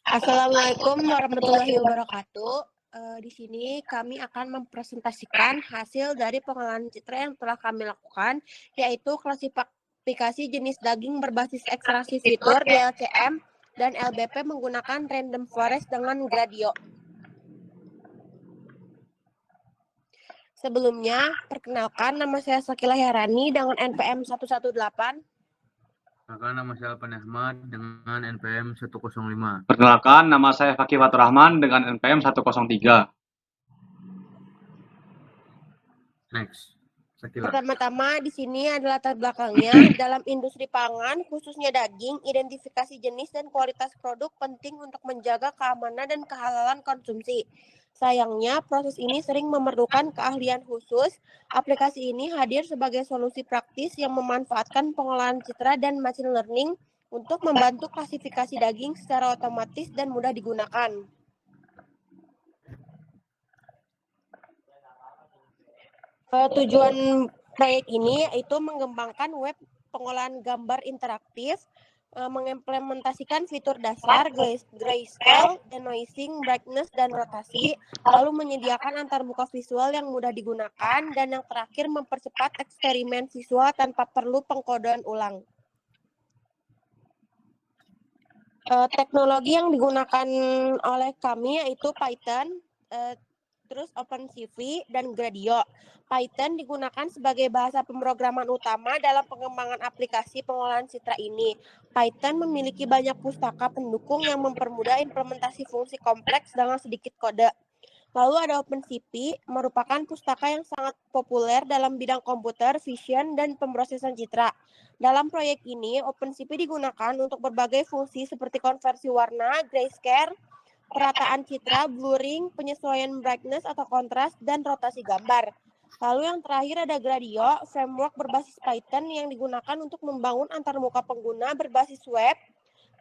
Assalamualaikum warahmatullahi wabarakatuh. Di sini kami akan mempresentasikan hasil dari pengolahan citra yang telah kami lakukan, yaitu klasifikasi jenis daging berbasis ekstraksi fitur GLCM dan LBP menggunakan random forest dengan gradio. Sebelumnya, perkenalkan nama saya Sakila Herani dengan NPM 118. Perkenalkan, nama saya Alpan Ahmad dengan NPM 105. Perkenalkan, nama saya Fakih Fatur Rahman dengan NPM 103. Next, Sakila. Pertama-tama di sini adalah latar belakangnya. Dalam industri pangan, khususnya daging, identifikasi jenis dan kualitas produk penting untuk menjaga keamanan dan kehalalan konsumsi. Sayangnya, proses ini sering memerlukan keahlian khusus. Aplikasi ini hadir sebagai solusi praktis yang memanfaatkan pengolahan citra dan machine learning untuk membantu klasifikasi daging secara otomatis dan mudah digunakan. Tujuan proyek ini yaitu mengembangkan web pengolahan gambar interaktif, mengimplementasikan fitur dasar grayscale, denoising, brightness, dan rotasi, lalu menyediakan antarmuka visual yang mudah digunakan, dan yang terakhir mempercepat eksperimen visual tanpa perlu pengkodean ulang. Teknologi yang digunakan oleh kami yaitu Python, terus OpenCV, dan Gradio. Python digunakan sebagai bahasa pemrograman utama dalam pengembangan aplikasi pengolahan citra ini. Python memiliki banyak pustaka pendukung yang mempermudah implementasi fungsi kompleks dengan sedikit kode. Lalu ada OpenCV, merupakan pustaka yang sangat populer dalam bidang komputer, vision, dan pemrosesan citra. Dalam proyek ini, OpenCV digunakan untuk berbagai fungsi seperti konversi warna, grayscale, perataan citra, blurring, penyesuaian brightness atau kontras, dan rotasi gambar. Lalu yang terakhir ada Gradio, framework berbasis Python yang digunakan untuk membangun antarmuka pengguna berbasis web.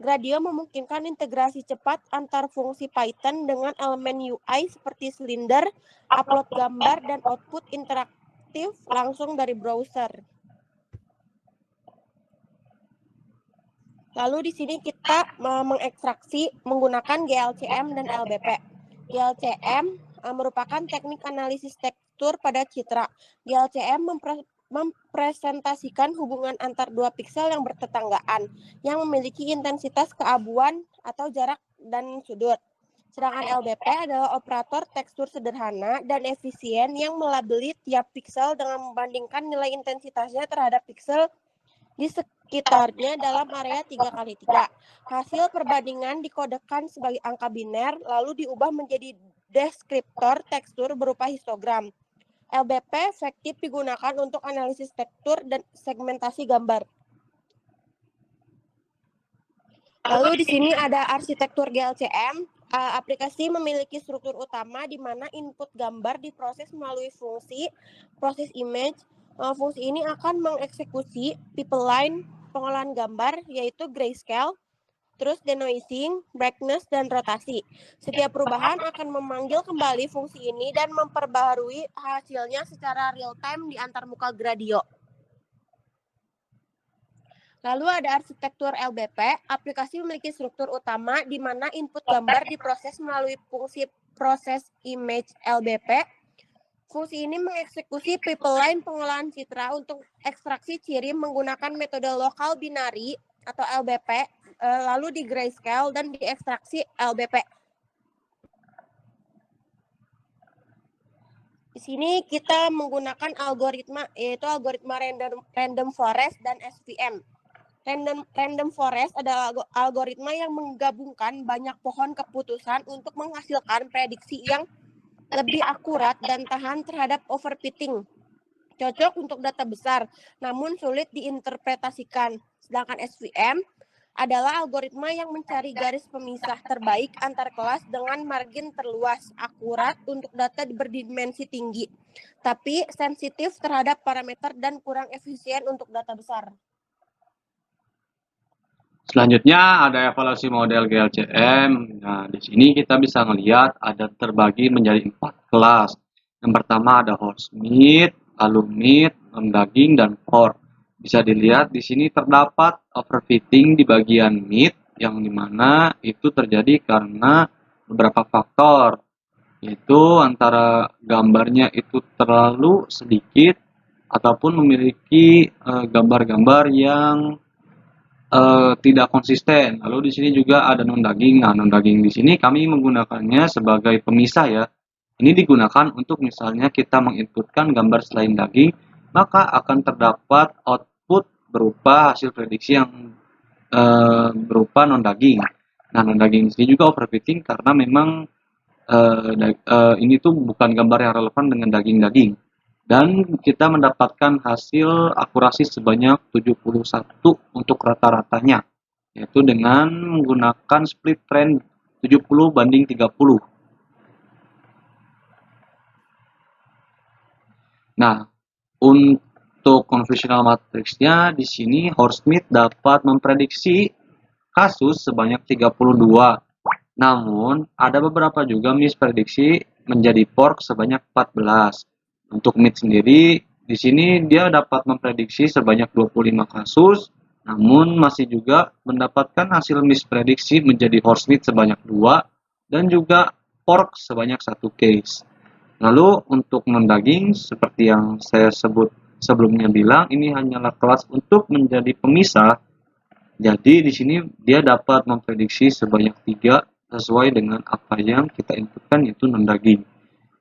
Gradio memungkinkan integrasi cepat antar fungsi Python dengan elemen UI seperti silinder, upload gambar, dan output interaktif langsung dari browser. Lalu di sini kita mengekstraksi menggunakan GLCM dan LBP. GLCM merupakan teknik analisis tekstur pada citra. GLCM mempresentasikan hubungan antar dua piksel yang bertetanggaan, yang memiliki intensitas keabuan atau jarak dan sudut. Sedangkan LBP adalah operator tekstur sederhana dan efisien yang melabeli tiap piksel dengan membandingkan nilai intensitasnya terhadap piksel di sekitarnya dalam area 3x3. Hasil perbandingan dikodekan sebagai angka biner, lalu diubah menjadi deskriptor tekstur berupa histogram. LBP efektif digunakan untuk analisis tekstur dan segmentasi gambar. Lalu di sini ada arsitektur GLCM. Aplikasi memiliki struktur utama di mana input gambar diproses melalui fungsi proses image. Fungsi ini akan mengeksekusi pipeline pengolahan gambar, yaitu grayscale, terus denoising, brightness, dan rotasi. Setiap perubahan akan memanggil kembali fungsi ini dan memperbaharui hasilnya secara real-time di antarmuka Gradio. Lalu ada arsitektur LBP. Aplikasi memiliki struktur utama di mana input gambar diproses melalui fungsi proses image LBP. Fungsi ini mengeksekusi pipeline pengolahan citra untuk ekstraksi ciri menggunakan metode lokal binary atau LBP, lalu di grayscale dan diekstraksi LBP. Di sini kita menggunakan algoritma, yaitu algoritma random forest dan SVM. Random forest adalah algoritma yang menggabungkan banyak pohon keputusan untuk menghasilkan prediksi yang lebih akurat dan tahan terhadap overfitting. Cocok untuk data besar, namun sulit diinterpretasikan. Sedangkan SVM adalah algoritma yang mencari garis pemisah terbaik antar kelas dengan margin terluas, akurat untuk data berdimensi tinggi, tapi sensitif terhadap parameter dan kurang efisien untuk data besar. Selanjutnya ada evaluasi model GLCM. Nah, di sini kita bisa melihat ada terbagi menjadi 4 kelas. Yang pertama ada horse meat, lalu meat, daging, dan pork. Bisa dilihat di sini terdapat overfitting di bagian meat yang dimana itu terjadi karena beberapa faktor, yaitu antara gambarnya itu terlalu sedikit ataupun memiliki gambar-gambar yang tidak konsisten. Lalu di sini juga ada non daging. Nah, non daging di sini kami menggunakannya sebagai pemisah ya. Ini digunakan untuk misalnya kita menginputkan gambar selain daging, maka akan terdapat output berupa hasil prediksi yang berupa non daging. Nah, non daging ini juga overfitting karena memang ini tuh bukan gambar yang relevan dengan daging-daging. Dan kita mendapatkan hasil akurasi sebanyak 71 untuk rata-ratanya, yaitu dengan menggunakan split trend 70:30. Nah, untuk convolutional matrixnya di sini Horst-Smith dapat memprediksi kasus sebanyak 32. Namun, ada beberapa juga misprediksi menjadi fork sebanyak 14. Untuk MIT sendiri, di sini dia dapat memprediksi sebanyak 25 kasus, namun masih juga mendapatkan hasil misprediksi menjadi Horst-Smith sebanyak 2, dan juga fork sebanyak 1 case. Lalu untuk non-daging, seperti yang saya sebut sebelumnya bilang, ini hanyalah kelas untuk menjadi pemisah. Jadi di sini dia dapat memprediksi sebanyak 3 sesuai dengan apa yang kita inputkan, yaitu non-daging.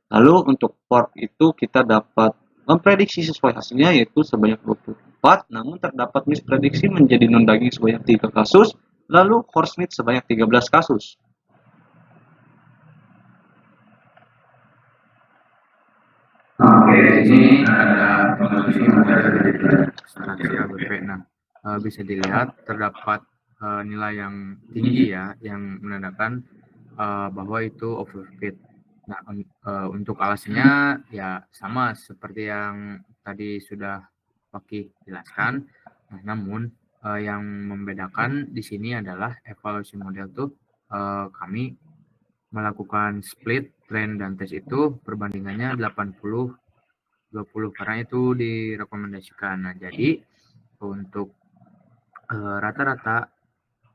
Lalu untuk fork itu kita dapat memprediksi sesuai hasilnya, yaitu sebanyak 24, namun terdapat misprediksi menjadi non-daging sebanyak 3 kasus, lalu Horst-Smith sebanyak 13 kasus. Oke, ini ada evaluasi model dari ekstraksi LBP. Nah, bisa dilihat terdapat nilai yang tinggi ya, yang menandakan bahwa itu overfit. Nah, untuk alasannya ya sama seperti yang tadi sudah Fakih jelaskan. Nah, namun yang membedakan di sini adalah evaluasi model tuh kami melakukan split, trend, dan tes itu perbandingannya 80-20 karena itu direkomendasikan. Nah, jadi untuk rata-rata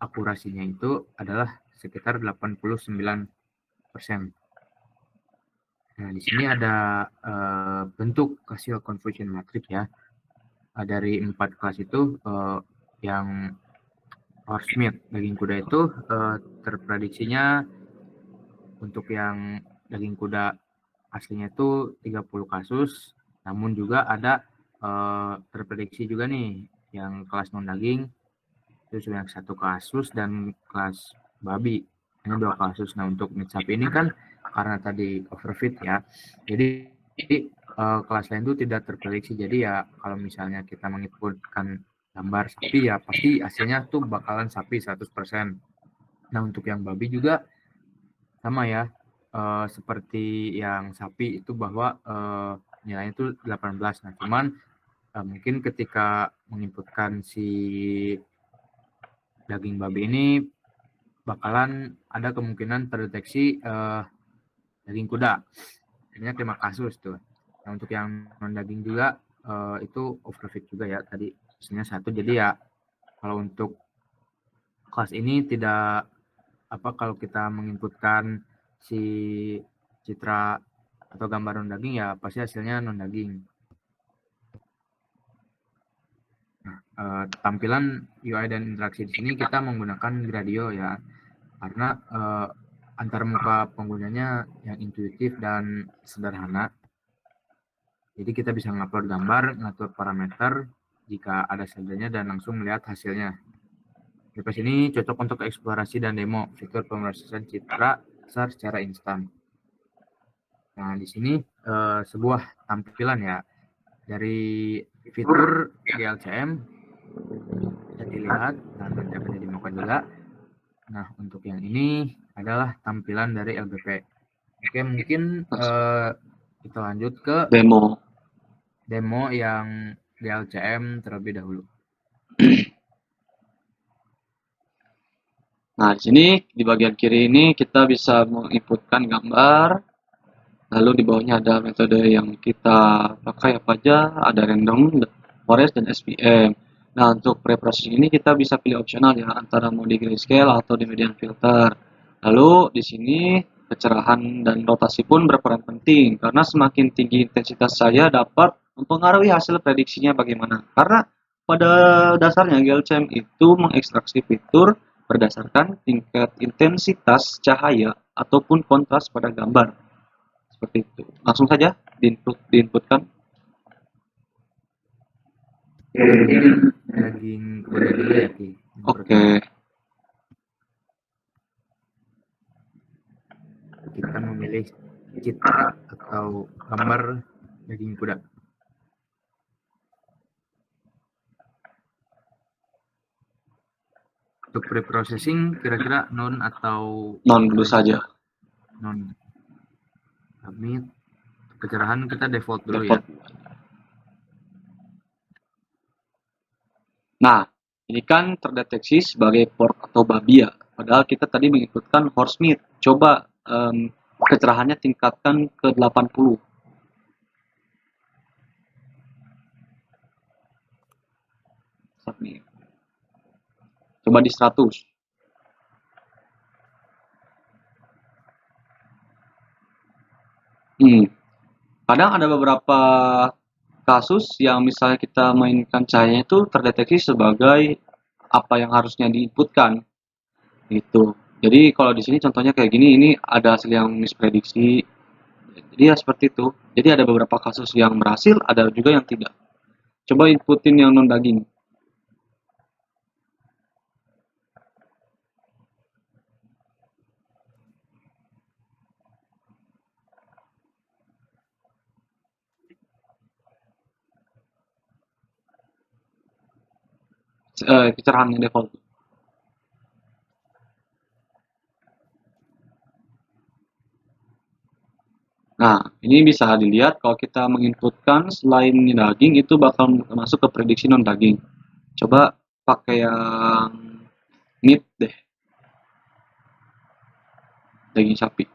akurasinya itu adalah sekitar 89%. Nah, di sini ada bentuk hasil convolution matrix ya. Dari 4 kelas itu yang Horst-Smith daging kuda itu terprediksinya untuk yang daging kuda aslinya itu 30 kasus, namun juga ada terprediksi juga nih yang kelas non daging itu sebanyak 1 kasus dan kelas babi hanya 2 kasus. Nah, untuk meat sapi ini kan karena tadi overfit ya, jadi kelas lain itu tidak terprediksi. Jadi ya kalau misalnya kita menginputkan gambar sapi ya pasti hasilnya tuh bakalan sapi 100%. Nah, untuk yang babi juga sama ya, seperti yang sapi itu bahwa nilainya itu 18. Nah, cuman mungkin ketika menginputkan si daging babi ini bakalan ada kemungkinan terdeteksi daging kuda. Sebanyak 5 kasus tuh. Nah, untuk yang non daging juga itu overfit juga ya, tadi isinya 1. Jadi ya kalau untuk kelas ini tidak kalau kita menginputkan si citra atau gambar non daging ya pasti hasilnya non daging. Nah, tampilan UI dan interaksi di sini kita menggunakan Gradio ya, karena antar muka penggunanya yang intuitif dan sederhana. Jadi kita bisa ngupload gambar, ngatur parameter jika ada sampelnya dan langsung melihat hasilnya. Webpage ini cocok untuk eksplorasi dan demo fitur pemrosesan citra besar secara instan. Nah, di sini sebuah tampilan ya dari fitur GLCM bisa dilihat dan nanti akan didemokan juga. Nah, untuk yang ini adalah tampilan dari LBP. Oke, mungkin kita lanjut ke demo yang GLCM terlebih dahulu. Nah, di sini di bagian kiri ini kita bisa menginputkan gambar. Lalu di bawahnya ada metode yang kita pakai apa aja, ada random, forest, dan SVM. Nah, untuk pre-processing ini kita bisa pilih opsional ya, antara mau di grayscale atau di median filter. Lalu di sini kecerahan dan rotasi pun berperan penting, karena semakin tinggi intensitas cahaya dapat mempengaruhi hasil prediksinya bagaimana. Karena pada dasarnya GLCM itu mengekstraksi fitur berdasarkan tingkat intensitas cahaya ataupun kontras pada gambar. Seperti itu. Langsung saja diinputkan. Mungkin daging kuda dulu ya, Ki. Yang Oke. pertama, kita memilih citra atau gambar daging kuda. Untuk pre-processing kira-kira non atau Non dulu saja. non. Kami kecerahan kita default dulu ya. Nah, ini kan terdeteksi sebagai port atau babi ya. Padahal kita tadi menginputkan horsemeat. Coba kecerahannya tingkatkan ke 80. Submit. Coba di 100. Kadang ada beberapa kasus yang misalnya kita mainkan cahayanya itu terdeteksi sebagai apa yang harusnya diinputkan gitu. Jadi kalau di sini contohnya kayak gini, ini ada hasil yang misprediksi. Jadi ya seperti itu. Jadi ada beberapa kasus yang berhasil, ada juga yang tidak. Coba inputin yang non daging. Kecerahan yang default. Nah, ini bisa dilihat kalau kita menginputkan selain daging itu bakal masuk ke prediksi non daging. Coba pakai yang meat deh, daging sapi.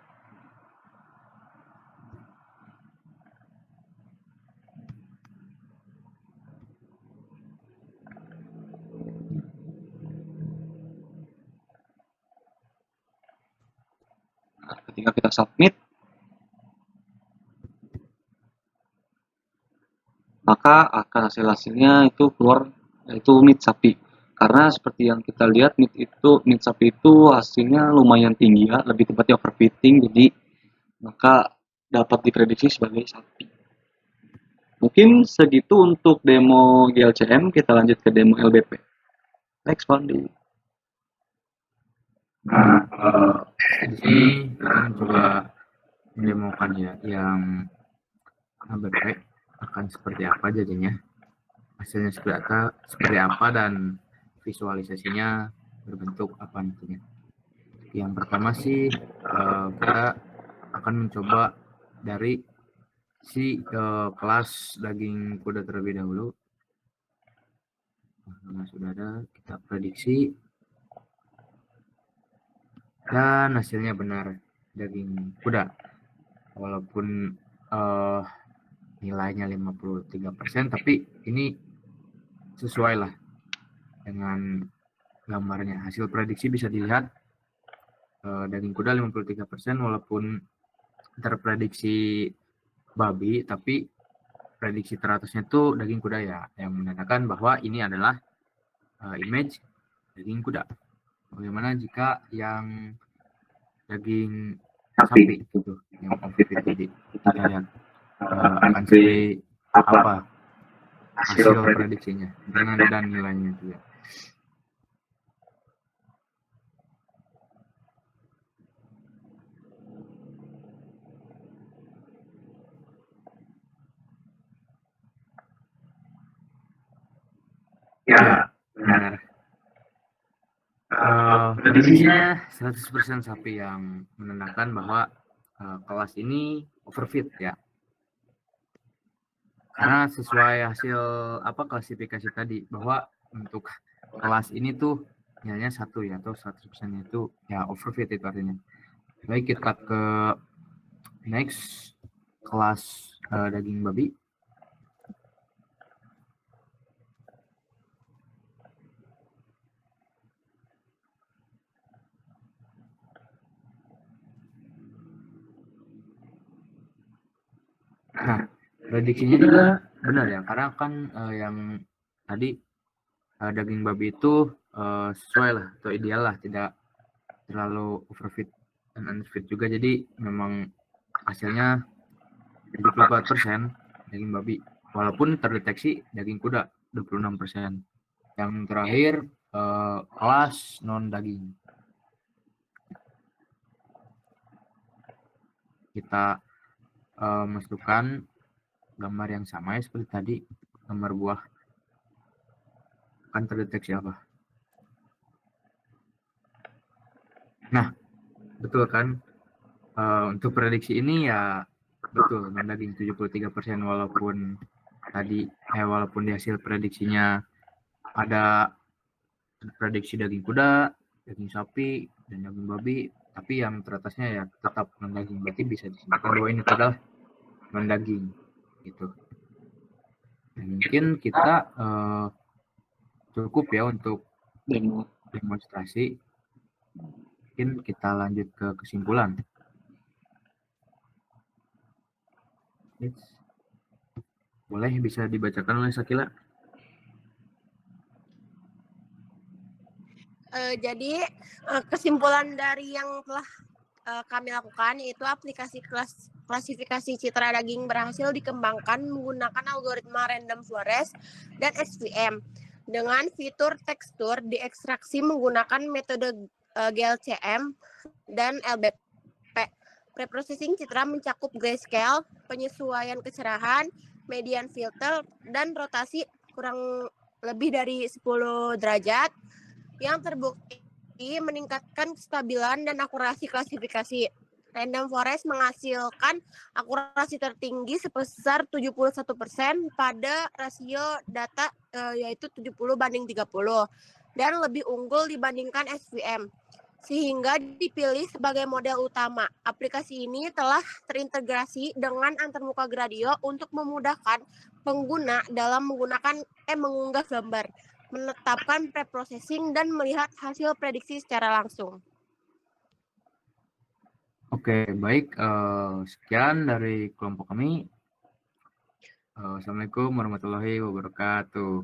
Nah, ketika kita submit, maka akan hasilnya itu keluar, yaitu meat sapi. Karena seperti yang kita lihat, meat sapi itu hasilnya lumayan tinggi ya, lebih tepatnya overfitting, jadi maka dapat diprediksi sebagai sapi. Mungkin segitu untuk demo GLCM, kita lanjut ke demo LBP. Next Pandi. Nah, di sini kita mencoba mendemokan ya yang LBP akan seperti apa jadinya, hasilnya seperti apa dan visualisasinya berbentuk apa nantinya. Yang pertama sih kita akan mencoba dari si kelas daging kuda terlebih dahulu. Nah, sudah ada, kita prediksi dan hasilnya benar daging kuda, walaupun nilainya 53%, tapi ini sesuai lah dengan gambarnya. Hasil prediksi bisa dilihat daging kuda 53%, walaupun terprediksi babi, tapi prediksi teratasnya itu daging kuda ya, yang menandakan bahwa ini adalah image daging kuda. Bagaimana jika yang daging sapi itu, yang overfit tadi, kita lihat akan seperti apa hasil prediksinya dan nilainya juga. Ya, benar. Prediksinya 100% sapi, yang menandakan bahwa kelas ini overfit ya. Karena sesuai hasil klasifikasi tadi, bahwa untuk kelas ini tuh nilainya 1 ya, atau 100% itu ya overfit itu artinya. Baik, kita ke next, kelas daging babi. Nah, prediksinya juga benar ya, karena kan yang tadi daging babi itu sesuai lah atau ideal lah, tidak terlalu overfeed dan underfeed juga, jadi memang hasilnya 74% daging babi, walaupun terdeteksi daging kuda 26%. Yang terakhir kelas non daging. Kita masukkan gambar yang sama ya seperti tadi, gambar buah akan terdeteksi apa. Nah, betul kan, untuk prediksi ini ya betul, non daging 73%, walaupun tadi walaupun di hasil prediksinya ada prediksi daging kuda, daging sapi, dan daging babi, tapi yang teratasnya ya tetap non daging. Berarti bisa disimpulkan bahwa ini adalah non daging gitu. Dan mungkin kita cukup ya untuk demonstrasi. Mungkin kita lanjut ke kesimpulan. Boleh bisa dibacakan oleh Sakila? Jadi kesimpulan dari yang telah kami lakukan yaitu aplikasi klasifikasi citra daging berhasil dikembangkan menggunakan algoritma random forest dan SVM dengan fitur tekstur diekstraksi menggunakan metode GLCM dan LBP. Preprocessing citra mencakup grayscale, penyesuaian kecerahan, median filter, dan rotasi kurang lebih dari 10 derajat yang terbukti meningkatkan kestabilan dan akurasi klasifikasi. Random Forest menghasilkan akurasi tertinggi sebesar 71% pada rasio data yaitu 70/30 dan lebih unggul dibandingkan SVM, sehingga dipilih sebagai model utama. Aplikasi ini telah terintegrasi dengan antarmuka Gradio untuk memudahkan pengguna dalam mengunggah gambar, menetapkan preprocessing, dan melihat hasil prediksi secara langsung. Oke, baik. Sekian dari kelompok kami. Assalamualaikum warahmatullahi wabarakatuh.